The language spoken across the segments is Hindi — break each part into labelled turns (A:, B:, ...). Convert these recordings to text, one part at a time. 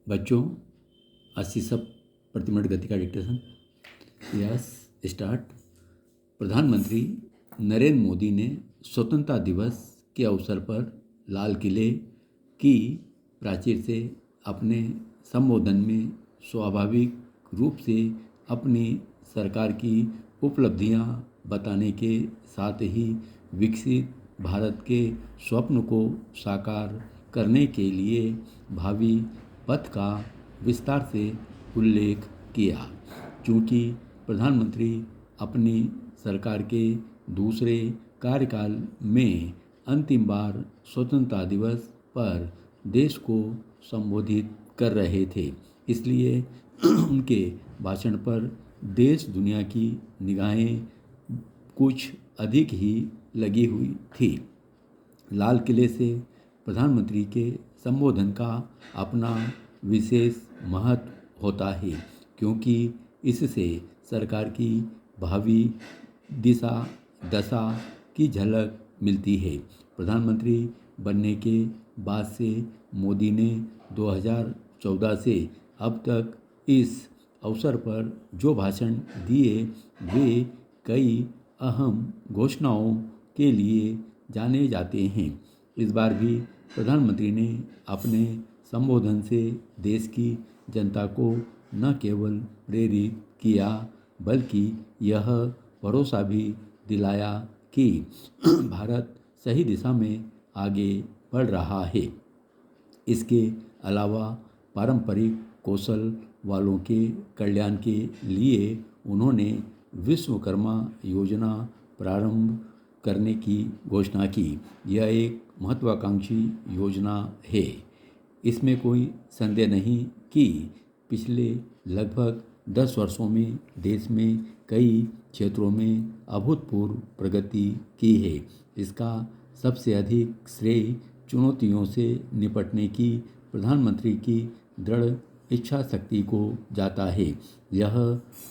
A: बच्चों 80 सब प्रति मिनट गति का डिक्टेशन। Yes start. प्रधानमंत्री नरेंद्र मोदी ने स्वतंत्रता दिवस के अवसर पर लाल किले की प्राचीर से अपने संबोधन में स्वाभाविक रूप से अपनी सरकार की उपलब्धियां बताने के साथ ही विकसित भारत के स्वप्न को साकार करने के लिए भावी पथ का विस्तार से उल्लेख किया। चूँकि प्रधानमंत्री अपनी सरकार के दूसरे कार्यकाल में अंतिम बार स्वतंत्रता दिवस पर देश को संबोधित कर रहे थे, इसलिए उनके भाषण पर देश दुनिया की निगाहें कुछ अधिक ही लगी हुई थी। लाल किले से प्रधानमंत्री के संबोधन का अपना विशेष महत्व होता है, क्योंकि इससे सरकार की भावी दिशा दशा की झलक मिलती है। प्रधानमंत्री बनने के बाद से मोदी ने 2014 से अब तक इस अवसर पर जो भाषण दिए वे कई अहम घोषणाओं के लिए जाने जाते हैं। इस बार भी प्रधानमंत्री ने अपने संबोधन से देश की जनता को न केवल प्रेरित किया बल्कि यह भरोसा भी दिलाया कि भारत सही दिशा में आगे बढ़ रहा है। इसके अलावा पारंपरिक कौशल वालों के कल्याण के लिए उन्होंने विश्वकर्मा योजना प्रारंभ करने की घोषणा की। यह एक महत्वाकांक्षी योजना है। इसमें कोई संदेह नहीं कि पिछले लगभग 10 वर्षों में देश में कई क्षेत्रों में अभूतपूर्व प्रगति की है। इसका सबसे अधिक श्रेय चुनौतियों से निपटने की प्रधानमंत्री की दृढ़ इच्छा शक्ति को जाता है। यह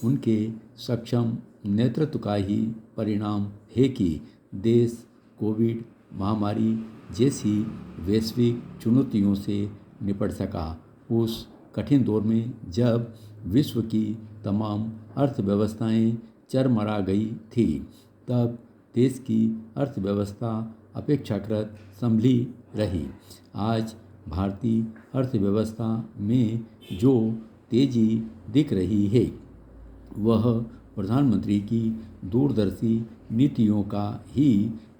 A: उनके सक्षम नेतृत्व का ही परिणाम है कि देश कोविड महामारी जैसी वैश्विक चुनौतियों से निपट सका। उस कठिन दौर में जब विश्व की तमाम अर्थव्यवस्थाएं चरमरा गई थी, तब देश की अर्थव्यवस्था अपेक्षाकृत संभली रही। आज भारतीय अर्थव्यवस्था में जो तेजी दिख रही है वह प्रधानमंत्री की दूरदर्शी नीतियों का ही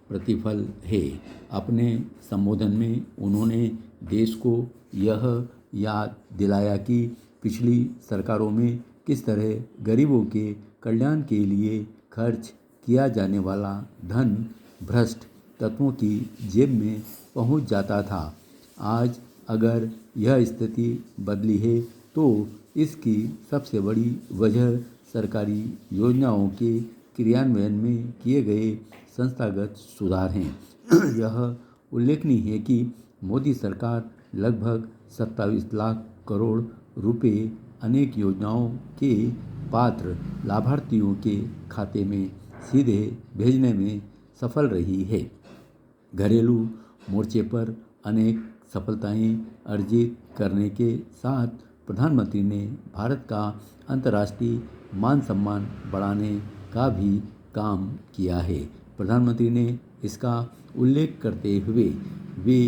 A: प्रतिफल है। अपने संबोधन में उन्होंने देश को यह याद दिलाया कि पिछली सरकारों में किस तरह गरीबों के कल्याण के लिए खर्च किया जाने वाला धन भ्रष्ट तत्वों की जेब में पहुंच जाता था। आज अगर यह स्थिति बदली है तो इसकी सबसे बड़ी वजह सरकारी योजनाओं के क्रियान्वयन में किए गए संस्थागत सुधार हैं। यह उल्लेखनीय है कि मोदी सरकार लगभग 27 लाख करोड़ रुपए अनेक योजनाओं के पात्र लाभार्थियों के खाते में सीधे भेजने में सफल रही है। घरेलू मोर्चे पर अनेक सफलताएं अर्जित करने के साथ प्रधानमंत्री ने भारत का अंतर्राष्ट्रीय मान सम्मान बढ़ाने का भी काम किया है। प्रधानमंत्री ने इसका उल्लेख करते हुए वे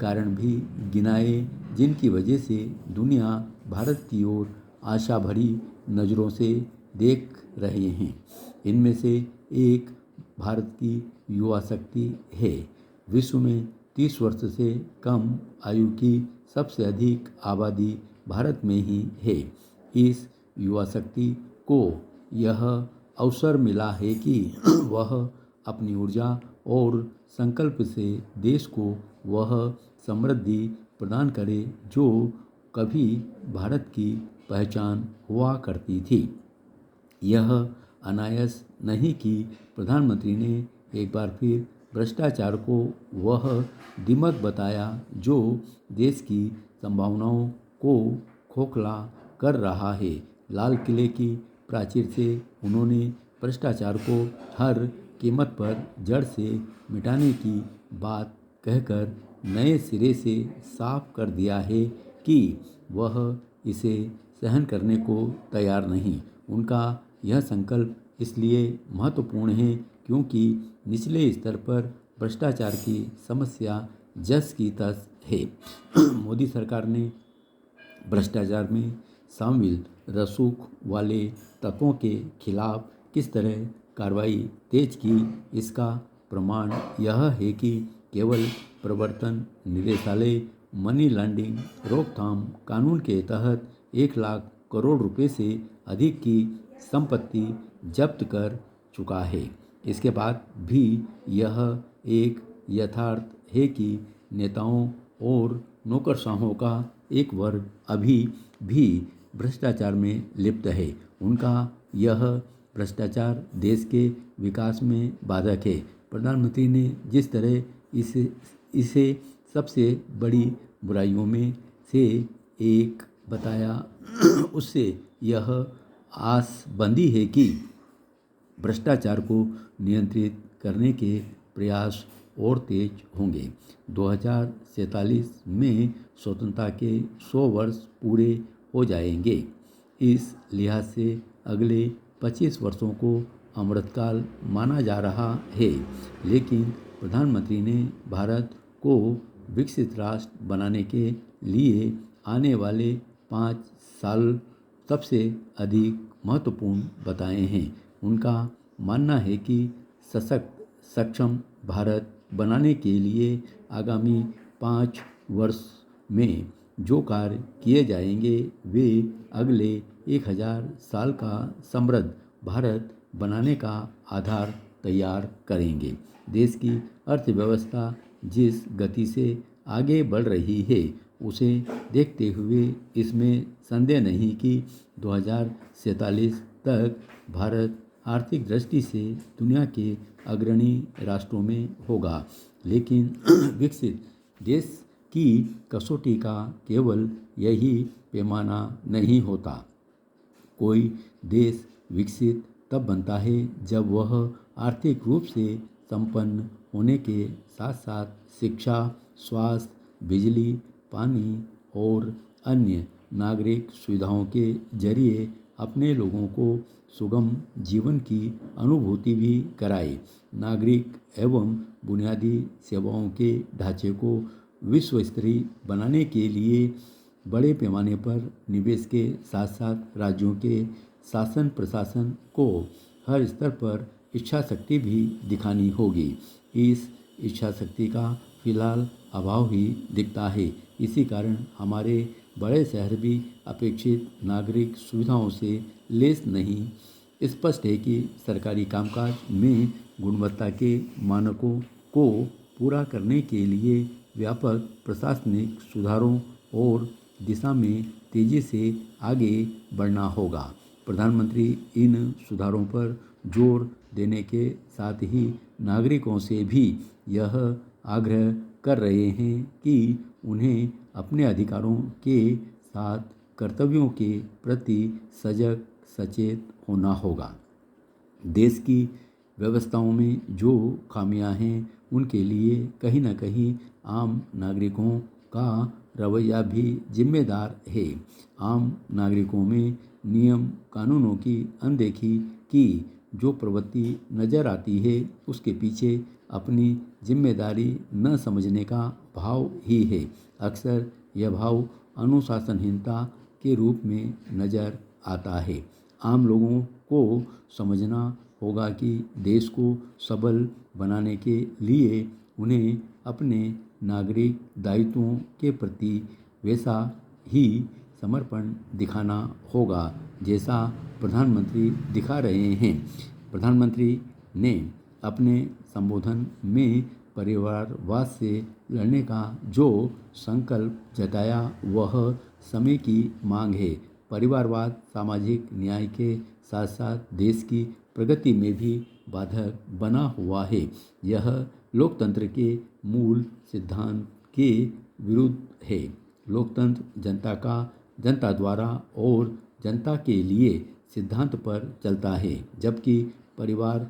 A: कारण भी गिनाए जिनकी वजह से दुनिया भारत की ओर आशा भरी नज़रों से देख रहे हैं। इनमें से एक भारत की युवा शक्ति है। विश्व में 30 वर्ष से कम आयु की सबसे अधिक आबादी भारत में ही है। इस युवा शक्ति को यह अवसर मिला है कि वह अपनी ऊर्जा और संकल्प से देश को वह समृद्धि प्रदान करे जो कभी भारत की पहचान हुआ करती थी। यह अनायास नहीं कि प्रधानमंत्री ने एक बार फिर भ्रष्टाचार को वह दिमक बताया जो देश की संभावनाओं को खोखला कर रहा है। लाल किले की प्राचीर से उन्होंने भ्रष्टाचार को हर कीमत पर जड़ से मिटाने की बात कहकर नए सिरे से साफ कर दिया है कि वह इसे सहन करने को तैयार नहीं। उनका यह संकल्प इसलिए महत्वपूर्ण है क्योंकि निचले स्तर पर भ्रष्टाचार की समस्या जस की तस है। मोदी सरकार ने भ्रष्टाचार में शामिल रसूख वाले तत्वों के खिलाफ किस तरह कार्रवाई तेज की, इसका प्रमाण यह है कि केवल प्रवर्तन निदेशालय मनी लॉन्ड्रिंग रोकथाम कानून के तहत 1 लाख करोड़ रुपए से अधिक की संपत्ति जब्त कर चुका है। इसके बाद भी यह एक यथार्थ है कि नेताओं और नौकरशाहों का एक वर्ग अभी भी भ्रष्टाचार में लिप्त है। उनका यह भ्रष्टाचार देश के विकास में बाधक है। प्रधानमंत्री ने जिस तरह इसे सबसे बड़ी बुराइयों में से एक बताया, उससे यह आसबंदी है कि भ्रष्टाचार को नियंत्रित करने के प्रयास और तेज होंगे। 2047 में स्वतंत्रता के 100 वर्ष पूरे हो जाएंगे। इस लिहाज से अगले 25 वर्षों को अमृतकाल माना जा रहा है। लेकिन प्रधानमंत्री ने भारत को विकसित राष्ट्र बनाने के लिए आने वाले 5 साल सबसे अधिक महत्वपूर्ण बताए हैं। उनका मानना है कि सशक्त सक्षम भारत बनाने के लिए आगामी 5 वर्ष में जो कार्य किए जाएंगे वे अगले 1000 साल का समृद्ध भारत बनाने का आधार तैयार करेंगे। देश की अर्थव्यवस्था जिस गति से आगे बढ़ रही है उसे देखते हुए इसमें संदेह नहीं कि 2047 तक भारत आर्थिक दृष्टि से दुनिया के अग्रणी राष्ट्रों में होगा। लेकिन विकसित देश की कसौटी का केवल यही पैमाना नहीं होता। कोई देश विकसित तब बनता है जब वह आर्थिक रूप से संपन्न होने के साथ साथ शिक्षा, स्वास्थ्य, बिजली, पानी और अन्य नागरिक सुविधाओं के जरिए अपने लोगों को सुगम जीवन की अनुभूति भी कराए। नागरिक एवं बुनियादी सेवाओं के ढांचे को विश्व स्तरीय बनाने के लिए बड़े पैमाने पर निवेश के साथ साथ राज्यों के शासन प्रशासन को हर स्तर पर इच्छा शक्ति भी दिखानी होगी। इस इच्छा शक्ति का फिलहाल अभाव ही दिखता है। इसी कारण हमारे बड़े शहर भी अपेक्षित नागरिक सुविधाओं से लैस नहीं। स्पष्ट है कि सरकारी कामकाज में गुणवत्ता के मानकों को पूरा करने के लिए व्यापक प्रशासनिक सुधारों और दिशा में तेजी से आगे बढ़ना होगा। प्रधानमंत्री इन सुधारों पर जोर देने के साथ ही नागरिकों से भी यह आग्रह कर रहे हैं कि उन्हें अपने अधिकारों के साथ कर्तव्यों के प्रति सजग सचेत होना होगा। देश की व्यवस्थाओं में जो खामियां हैं उनके लिए कहीं न कहीं आम नागरिकों का रवैया भी जिम्मेदार है। आम नागरिकों में नियम कानूनों की अनदेखी की जो प्रवृत्ति नज़र आती है उसके पीछे अपनी जिम्मेदारी न समझने का भाव ही है। अक्सर यह भाव अनुशासनहीनता के रूप में नज़र आता है। आम लोगों को समझना होगा कि देश को सबल बनाने के लिए उन्हें अपने नागरिक दायित्वों के प्रति वैसा ही समर्पण दिखाना होगा जैसा प्रधानमंत्री दिखा रहे हैं। प्रधानमंत्री ने अपने संबोधन में परिवारवाद से लड़ने का जो संकल्प जताया वह समय की मांग है। परिवारवाद सामाजिक न्याय के साथ साथ देश की प्रगति में भी बाधक बना हुआ है। यह लोकतंत्र के मूल सिद्धांत के विरुद्ध है। लोकतंत्र जनता द्वारा और जनता के लिए सिद्धांत पर चलता है, जबकि परिवार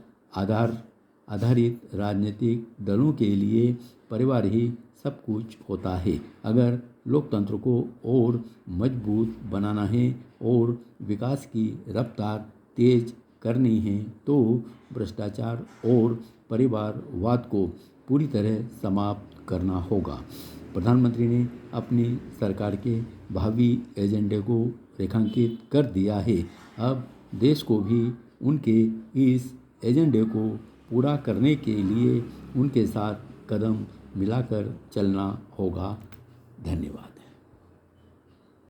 A: आधारित राजनीतिक दलों के लिए परिवार ही सब कुछ होता है। अगर लोकतंत्र को और मजबूत बनाना है और विकास की रफ्तार तेज करनी है तो भ्रष्टाचार और परिवारवाद को पूरी तरह समाप्त करना होगा। प्रधानमंत्री ने अपनी सरकार के भावी एजेंडे को रेखांकित कर दिया है। अब देश को भी उनके इस एजेंडे को पूरा करने के लिए उनके साथ कदम मिलाकर चलना होगा। धन्यवाद।